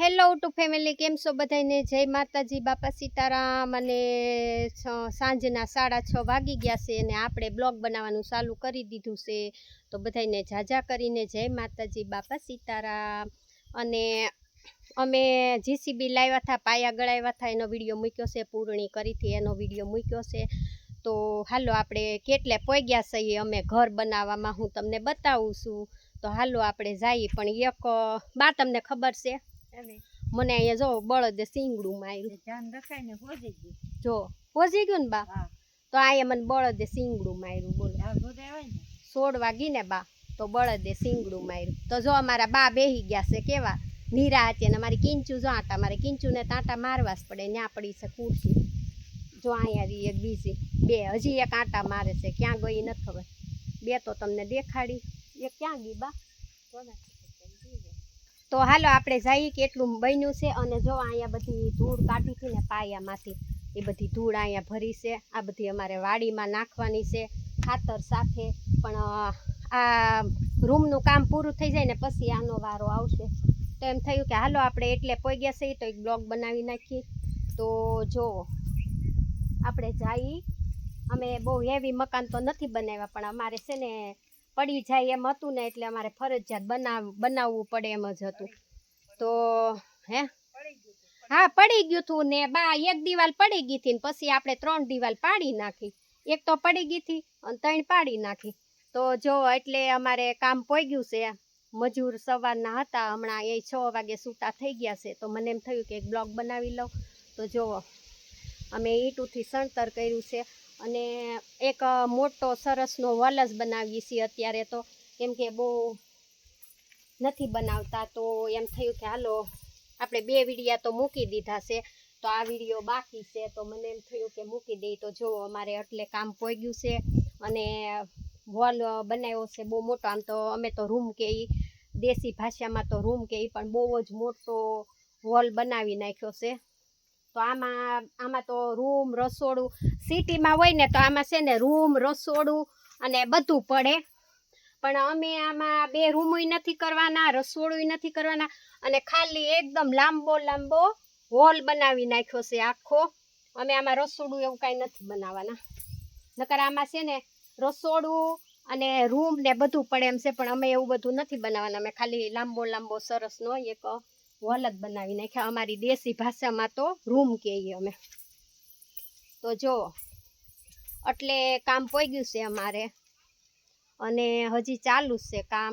Hello two family, કેમ છો બધાને? જય માતાજી, બાપા સીતારામ. અને સાંજના 6:30 વાગી ગયા છે અને આપણે બ્લોગ બનાવવાનું ચાલુ કરી દીધું છે. તો બધાને ઝાઝા કરીને જય માતાજી, બાપા સીતારામ. અને અમે જીસીબી લાવ્યા હતા, પાયા ગળાવ્યા હતા, એનો વિડીયો મૂક્યો છે. પૂર્ણી કરી હતી એનો વિડીયો મૂક્યો છે. તો હાલો આપણે કેટલે પહોંચ્યા છીએ અમે ઘર બનાવવામાં, હું તમને બતાવું છું. તો હાલો આપણે જઈએ. પણ એક બા, તમને ખબર છે મને અહીંયા જો બળદે સિંગડું માર્યું, જો પોજી ગયું ને બા. તો અહીંયા મને બળદે સિંગડું માર્યું, બોલો. 16 વાગી ને બા, તો બળદે સિંગડું માર્યું. તો જો અમારા બા બેહી ગયા છે કેવા નિરા હતી. અને અમારી કિંચુ જો આટા મારે, કિંચુને તાંટા મારવા જ પડે, ત્યાં પડી છે ખુરશી. જો અહીંયા રહી એક બીજી, બે હજી એક આટા મારે છે, ક્યાં ગઈ નથી ખબર. બે તો તમને દેખાડી, એક ક્યાં ગઈ બા? તો હાલો આપણે જઈએ કેટલું બન્યું છે. અને જો અહીંયા બધી ધૂળ કાઢી હતી ને પાયામાંથી, એ બધી ધૂળ અહીંયા ભરી છે. આ બધી અમારે વાડીમાં નાખવાની છે ખાતર સાથે. પણ આ રૂમનું કામ પૂરું થઈ જાય ને પછી આનો વારો આવશે. તો એમ થયું કે હાલો આપણે એટલે પહોંચ્યા છીએ તો એક બ્લોગ બનાવી નાખીએ. તો જો આપણે જઈએ. અમે બહુ હેવી મકાન તો નથી બનાવ્યા, પણ અમારે છે ને પડી જાય એમ હતું ને, એટલે અમારે ફરજિયાત બનાવવું પડે એમ જ હતું. તો હા, પડી ગયું હતું ને બા, એક દિવાલ પડી ગઈ હતી ને પછી આપણે 3 દિવાલ પાડી નાખી. એક તો પડી ગઈ હતી અને 3 પાડી નાખી. તો જો એટલે અમારે કામ પહોંચ્યું છે. મજૂર સવારના હતા, હમણાં એ 6 વાગે છૂટા થઈ ગયા છે. તો મને એમ થયું કે એક બ્લોગ બનાવી લઉં. તો જુઓ અમે ઈંટુથી સણતર કર્યું છે. અને એક મોટો સરસનો વલસ બનાવીએ છીએ અત્યારે તો, કેમ કે બહુ નથી બનાવતા. તો એમ થયું કે હાલો આપણે 2 વિડીયા તો મૂકી દીધા છે, તો આ વિડીયો બાકી છે. તો મને એમ થયું કે મૂકી દઈ. તો જો અમારે એટલે કામ પહોંચ્યું છે. અને વોલ બનાવ્યો છે બહુ મોટો. આમ તો અમે તો રૂમ કે ઈ દેશી ભાષામાં તો રૂમ કે ઈ, પણ બહુ જ મોટો વોલ બનાવી નાખ્યો છે. તો આમાં તો રૂમ રસોડું, સિટીમાં હોય ને તો આમાં છે ને રૂમ રસોડું અને બધું પડે. પણ અમે આમાં 2 રૂમય નથી કરવાના, રસોડું નથી કરવાના, અને ખાલી એકદમ લાંબો હોલ બનાવી નાખ્યો છે આખો. અમે આમાં રસોડું એવું કાંઈ નથી બનાવવાના, નકર આમાં છે ને રસોડું અને રૂમ ને બધું પડે એમ છે. પણ અમે એવું બધું નથી બનાવવાના, અમે ખાલી લાંબો સરસનો એક હોલ જ બનાવી નાખ્યા. અમારી દેશી ભાષામાં તો રૂમ કહીએ અમે. તો જો એટલે કામ પહોંચ્યું છે અમારે, અને હજી ચાલુ જ છે કામ.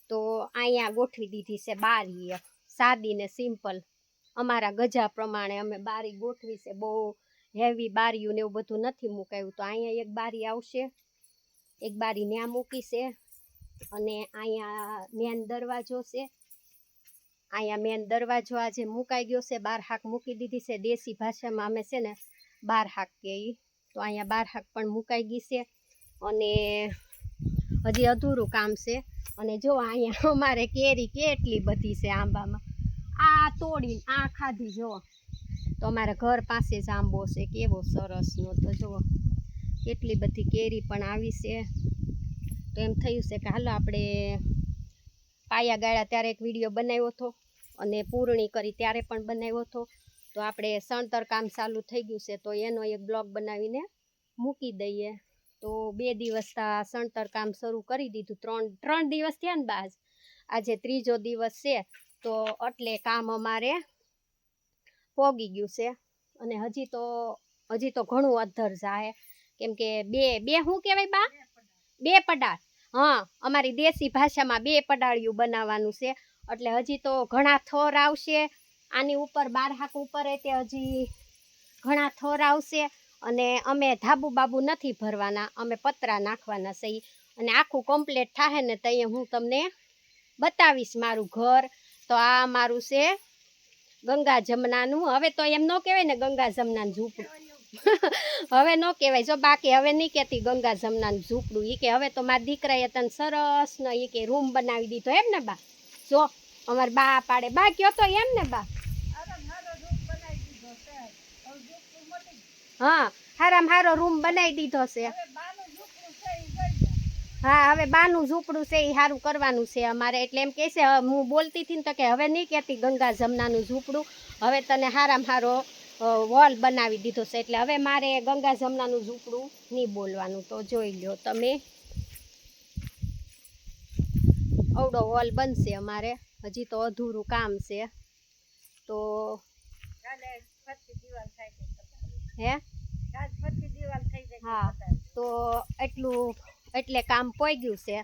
તો અહીંયા ગોઠવી દીધી છે બારી, સાદી ને સિમ્પલ અમારા ગજા પ્રમાણે અમે બારી ગોઠવી છે. બહુ હેવી બારીયું ને એવું બધું નથી મુકાયું. તો અહીંયા એક બારી આવશે, એક બારી ન્યા મૂકી છે. અને અહીંયા મેન દરવાજો છે. અહીંયા મેન દરવાજો આજે મુકાઈ ગયો છે, 12 હાક મૂકી દીધી છે. દેશી ભાષામાં અમે છે ને 12 હાક કહીએ. તો અહીંયા 12 હાક પણ મુકાઈ ગઈ છે. અને હજી અધૂરું કામ છે. અને જો અહીંયા અમારે કેરી કેટલી બધી છે આંબામાં, આ તોડીને આ ખાધી. જો તો અમારા ઘર પાસે જ આંબો છે, કેવો સરસનો. તો જુઓ કેટલી બધી કેરી પણ આવી છે. તો એમ થયું છે કે હાલો આપણે પાયા ગાળ્યા ત્યારે એક વિડીયો બનાવ્યો હતો, અને પૂર્ણી કરી ત્યારે પણ બનાવ્યો હતો. તો આપણે સણતર કામ ચાલુ થઈ ગયું છે, તો એનો એક બ્લોગ બનાવીને મૂકી દઈએ. તો 2 દિવસ સણતર કામ શરૂ કરી દીધું. 3 દિવસ થયા ને બાદ, આજે 3જો દિવસ છે. તો એટલે કામ અમારે પોગી ગયું છે. અને હજી તો ઘણું અધર જાય, કેમ કે બે શું કહેવાય બા? 2 પડાળ. હા, અમારી દેશી ભાષામાં 2 પડાળિયું બનાવવાનું છે. એટલે હજી તો ઘણા થર આવશે આની ઉપર. 12 હાક ઉપર તે હજી ઘણા થર આવશે. અને અમે ધાબુ બાબુ નથી ભરવાના, અમે પતરા નાખવાના છે. અને આખું કમ્પ્લીટ થાય ને તો હું તમને બતાવીશ મારું ઘર. તો આ મારું છે ગંગા જમનાનું. હવે તો એમ ન કહેવાય ને ગંગા જમનાનું ઝૂંપડું, હવે ન કહેવાય. જો બાકી હવે નહીં કહેતી ગંગા જમનાનું ઝૂંપડું. એ કે હવે તો મારા દીકરાએ તને સરસ ને એ કે રૂમ બનાવી દીધો એમ ને બા? જો અમારે બા પાડે, બા કયો તો એમ ને બા? હા, હારામાં હારો રૂમ બનાવી દીધો છે. હા હવે બાનું ઝૂંપડું છે એ સારું કરવાનું છે અમારે એટલે એમ કહે છે હું બોલતી હતી ને તો કે હવે નહીં કહેતી ગંગા જમનાનું ઝૂંપડું હવે તને હારામાં હારો વોલ બનાવી દીધો છે એટલે હવે મારે ગંગા જમનાનું ઝૂંપડું નહીં બોલવાનું તો જોઈ લો તમે અવડો વોલ બનશે અમારે હજી તો અધૂરું કામ છે તો હે હા તો એટલું એટલે કામ પોઈ ગયું છે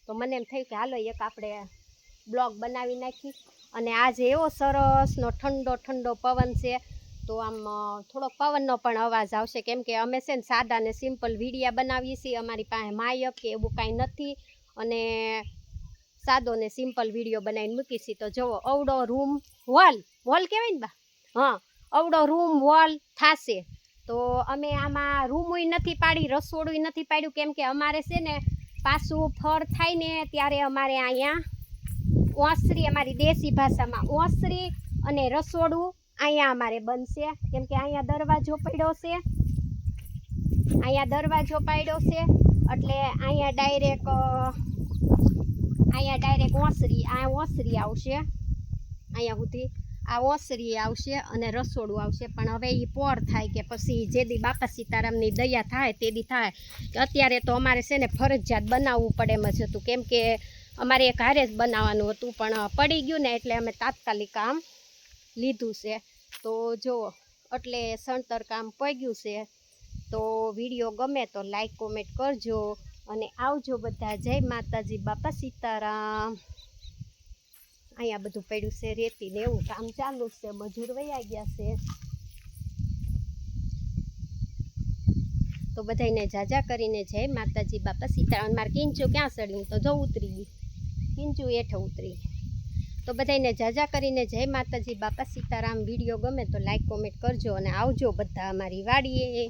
તો મને એમ થયું કે હાલો એક આપણે બ્લોગ બનાવી નાખી અને આજે એવો સરસનો ઠંડો ઠંડો પવન છે તો આમ થોડોક પવનનો પણ અવાજ આવશે કેમ કે અમે છે ને સાદા ને સિમ્પલ વિડીયા બનાવીએ છીએ અમારી પાસે માયક કે એવું કાંઈ નથી અને સાદો ને સિમ્પલ વિડીયો બનાવીને મૂકીશી તો જુઓ અવડો રૂમ વોલ કહેવાય ને બા હા અવડો રૂમ વોલ થાશે તો અમે આમાં રૂમોય નથી પાડી રસોડું નથી પાડ્યું કેમ કે અમારે છે ને પાછું ફળ થાય ને ત્યારે અમારે અહીંયા ઓસરી અમારી દેશી ભાષામાં ઓસરી અને રસોડું અહીંયા અમારે બનશે કેમ કે અહીંયા દરવાજો પડ્યો છે એટલે અહીંયા ડાયરેક્ટ ઓસરી આવશે અહીંયા સુધી આ ઓસરી આવશે અને રસોડું આવશે પણ હવે એ પોર થાય કે પછી જે દી બાપા સીતારામની દયા થાય તે દી થાય કે અત્યારે તો અમારે છે ને ફરજિયાત બનાવવું પડે એમ જ હતું કેમ કે અમારે એક હારે જ બનાવવાનું હતું પણ પડી ગયું ને એટલે અમે તાત્કાલિક કામ લીધું છે તો જુઓ એટલે સણતર કામ પગ્યું છે તો વિડીયો ગમે તો લાઈક કોમેન્ટ કરજો અને આવજો બધા જય માતાજી બાપા સીતારામ અહીંયા બધું પડ્યું છે રેતી ને એવું કામ ચાલુ છે મજૂર વયા ગયા છે તો બધાને જાજા કરીને જય માતાજી બાપા સીતારામ મારે કિંચું ક્યાં સડ્યું તો જો ઉતરી ગઈ કિંચું હેઠ ઉતરી તો બધાને જાજા કરીને જય માતાજી બાપા સીતારામ વિડીયો ગમે તો લાઈક કોમેન્ટ કરજો અને આવજો બધા અમારી વાડીએ